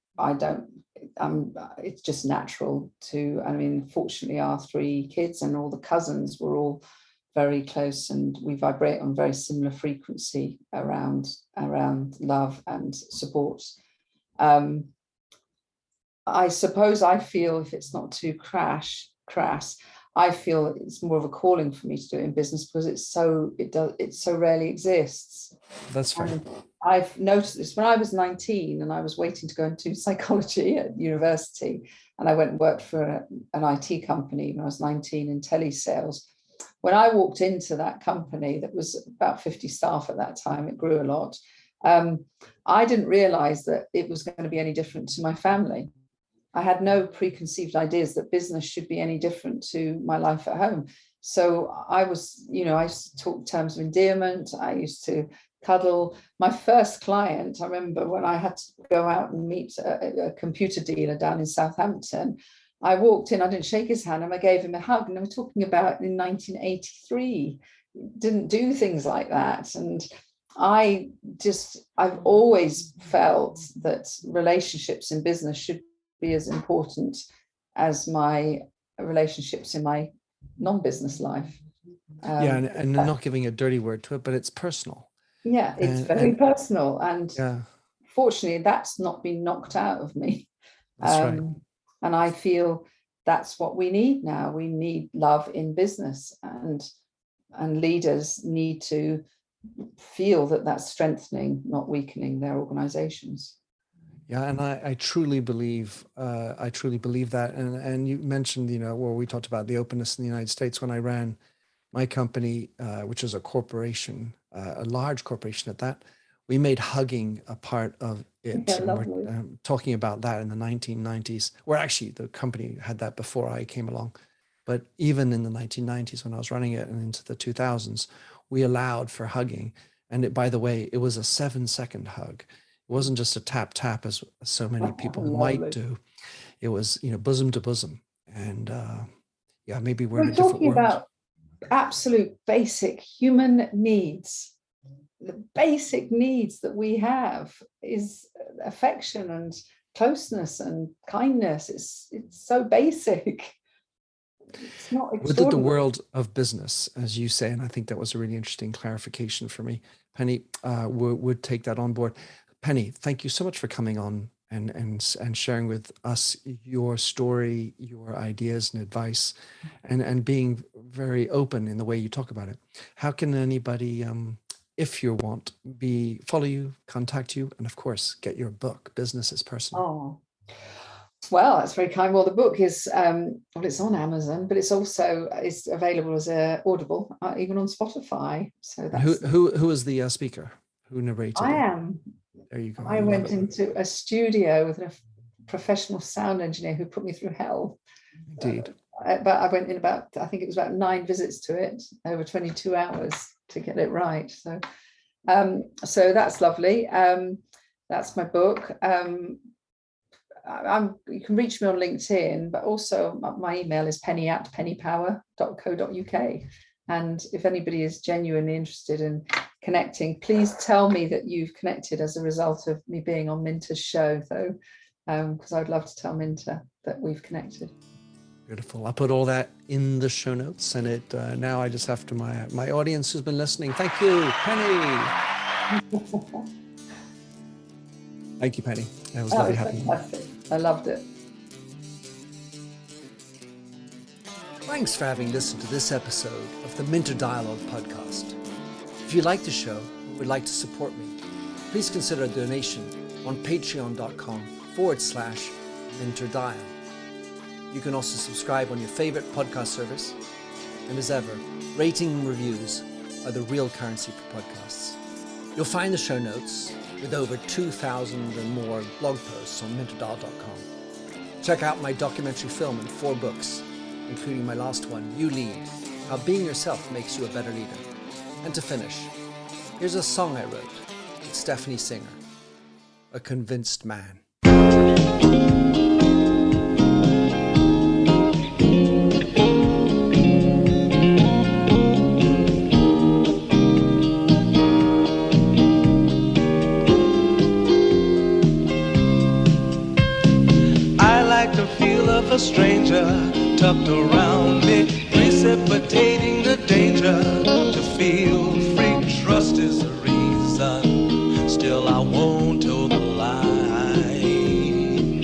it's just natural to, I mean, fortunately our 3 kids and all the cousins were all very close and we vibrate on very similar frequency around love and support. I suppose I feel, if it's not too crass, I feel it's more of a calling for me to do it in business because it so rarely exists. That's fair. And I've noticed this when I was 19 and I was waiting to go into psychology at university, and I went and worked for an IT company when I was 19 in telesales. When I walked into that company that was about 50 staff at that time, it grew a lot. I didn't realize that it was going to be any different to my family. I had no preconceived ideas that business should be any different to my life at home. So I was, I used to talk terms of endearment. I used to cuddle. My first client, I remember when I had to go out and meet a computer dealer down in Southampton, I walked in, I didn't shake his hand and I gave him a hug. And I'm talking about in 1983, didn't do things like that. And I've always felt that relationships in business should be as important as my relationships in my non-business life. And not giving a dirty word to it, but it's personal. Yeah, it's very personal. And fortunately, that's not been knocked out of me. That's right. And I feel that's what we need now. We need love in business, and leaders need to feel that that's strengthening, not weakening their organizations. Yeah, and I truly believe that. And you mentioned, where we talked about the openness in the United States when I ran my company, which is a corporation, a large corporation at that. We made hugging a part of it. Yeah, and we're talking about that in the 1990s. Well, actually, the company had that before I came along. But even in the 1990s, when I was running it and into the 2000s, we allowed for hugging. And by the way, it was a 7-second hug. It wasn't just a tap tap as so many people might do. It was, bosom to bosom. And maybe we're in a different talking world. About absolute basic human needs. The basic needs that we have is affection and closeness and kindness. It's so basic. It's not extraordinary. Within the world of business, as you say, and I think that was a really interesting clarification for me. Penny would take that on board. Penny, thank you so much for coming on and sharing with us your story, your ideas and advice, and being very open in the way you talk about it. How can anybody, if you want, follow you, contact you, and of course, get your book, Business is Personal? Oh, well, that's very kind. Well, the book is, it's on Amazon, but it's also available as a Audible, even on Spotify. So that's who is the speaker? Who narrated I it? am. There you go. I went into a studio with a professional sound engineer who put me through hell. Indeed. But I went in I think it was about 9 visits to it over 22 hours to get it right. So, so that's lovely. That's my book. You can reach me on LinkedIn, but also my email is penny@pennypower.co.uk. And if anybody is genuinely interested in connecting, please tell me that you've connected as a result of me being on Minter's show, though, because I'd love to tell Minter that we've connected. Beautiful. I'll put all that in the show notes, and now I just have to my audience who's been listening. Thank you, Penny. Thank you, Penny. That was lovely having you. I loved it. Thanks for having listened to this episode of the Minter Dialogue podcast. If you like the show and would like to support me, please consider a donation on patreon.com/MinterDial. You can also subscribe on your favorite podcast service. And as ever, rating and reviews are the real currency for podcasts. You'll find the show notes with over 2,000 and more blog posts on minterdial.com. Check out my documentary film and 4 books, including my last one, You Lead, How Being Yourself Makes You a Better Leader. And to finish, here's a song I wrote with Stephanie Singer, A Convinced Man. A stranger tucked around me, precipitating the danger to feel free. Trust is the reason, still I won't toe the line.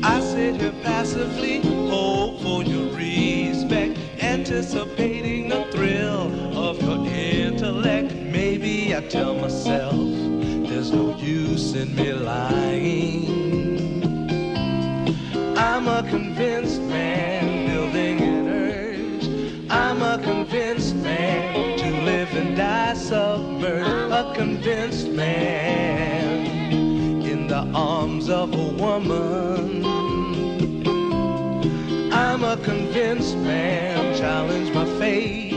I sit here passively, hope for your respect, anticipating the thrill of your intellect. Maybe I tell myself there's no use in me lying. I'm a convinced man, building an urge. I'm a convinced man, to live and die submerged. A convinced man, in the arms of a woman. I'm a convinced man, challenge my fate.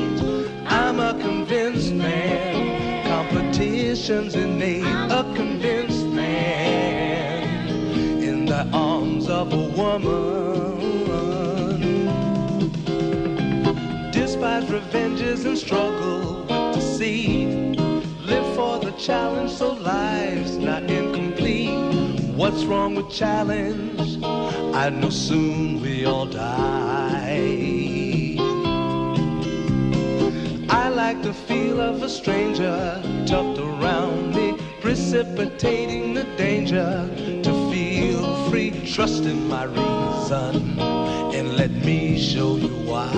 I'm a convinced man, competition's innate. A convinced man, in the arms of a woman. Despise revenges and struggle with deceit. Live for the challenge so life's not incomplete. What's wrong with challenge? I know soon we all die. I like the feel of a stranger tucked around me, precipitating the danger to feel free. Trust in my reason and let me show you why.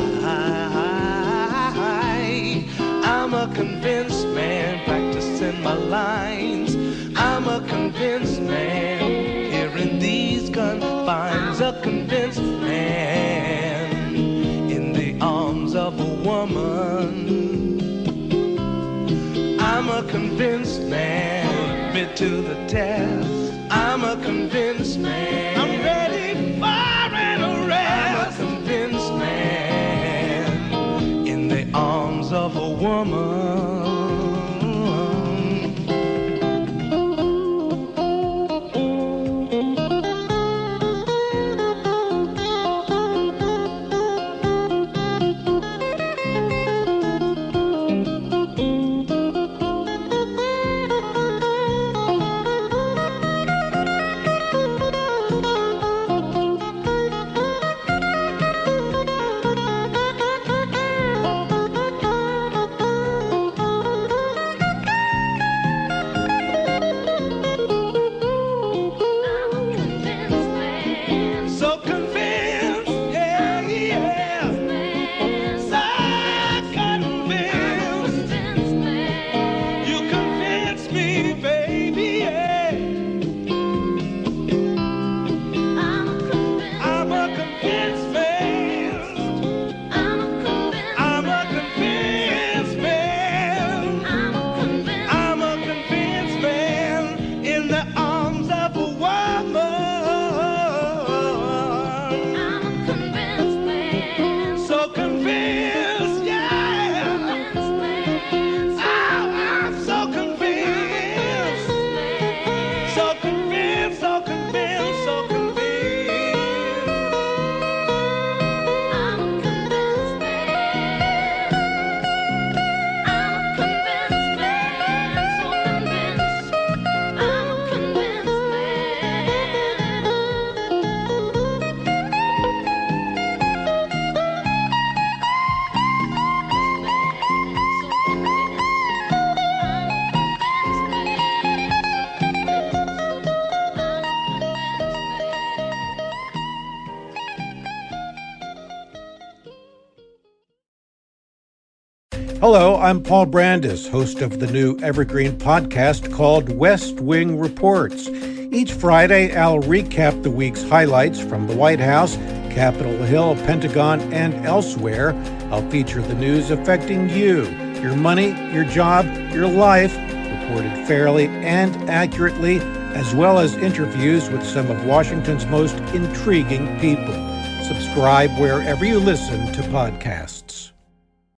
I'm a convinced man, practicing my lines. I'm a convinced man, here in these confines. A convinced man, in the arms of a woman. I'm a convinced man, admit to the test. I'm a convinced man, I'm ready for an arrest. I'm a convinced man, in the arms of a woman. Hello, I'm Paul Brandis, host of the new evergreen podcast called West Wing Reports. Each Friday, I'll recap the week's highlights from the White House, Capitol Hill, Pentagon, and elsewhere. I'll feature the news affecting you, your money, your job, your life, reported fairly and accurately, as well as interviews with some of Washington's most intriguing people. Subscribe wherever you listen to podcasts.